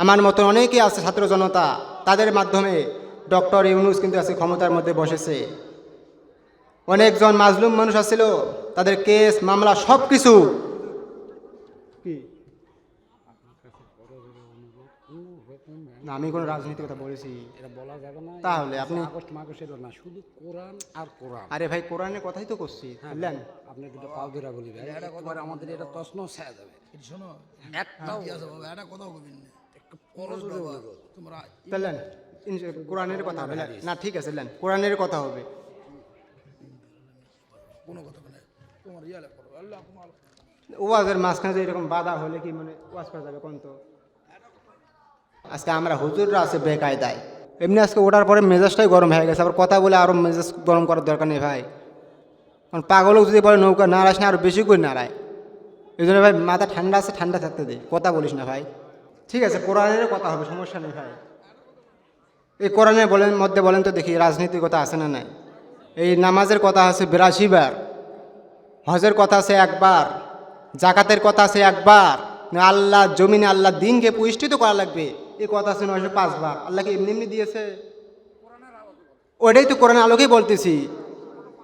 আমার মতন অনেকেই আছে ছাত্র জনতা, তাদের মাধ্যমে ডক্টর ইউনূস কিন্তু আজকে ক্ষমতার মধ্যে বসেছে। অনেকজন মাজলুম মানুষ আছিল, তাদের কেস মামলা সব কিছু না, আমি কোনো রাজনীতির কথা বলেছি এটা বলা যাবে না। তাহলে আপনি আগস্ট মাগস্টের না, শুধু কোরআন আর কোরআন। আরে ভাই কোরআনের কথাই তো করছি, বুঝলেন? আপনি দুটো পাও ধরা বলি ভাই, একবার আমাদের এটা তছন ছায়া যাবে। শোনো একটাও কি আছে বাবা, এটা কথা কবিন না একটু পরজ বাবা, তোমরা তাহলেন কোরআনের কথা হবে না, ঠিক আছে লেন, কোরআনের কথা হবে। কোনো কথা বলে তোমার ইয়ালে করো আল্লাহ তোমার ওয়াজের মাঝখানে যে এরকম বাধা হলে কি মানে ওয়াজ করা যাবে কোন? তো আজকে আমরা হুজুররা আছে বেকায়দায়, এমনি আজকে ওঠার পরে মেজাজটাই গরম হয়ে গেছে, আবার কথা বলে আরও মেজাজ গরম করার দরকার নেই ভাই। কারণ পাগলও যদি বলে নৌকা নাড়াস না, আরও বেশি করে নাড়ায়। এই জন্য ভাই মাথা ঠান্ডা আছে, ঠান্ডা থাকতে দে, কথা বলিস না ভাই। ঠিক আছে, কোরআনের কথা হবে, সমস্যা নেই ভাই। এই কোরআনের মধ্যে বলেন তো দেখি, রাজনীতির কথা আছে না নাই? এই নামাজের কথা আছে 82 বার, হজের কথা আছে একবার, জাকাতের কথা আছে একবার, আল্লাহ জমিনে আল্লাহ দিনকে প্রতিষ্ঠিত করা লাগবে এই কথা আছে 905 বার। আল্লাহকে এমনি এমনি দিয়েছে? ওইটাই তো কোরআন আলোকেই বলতেছি।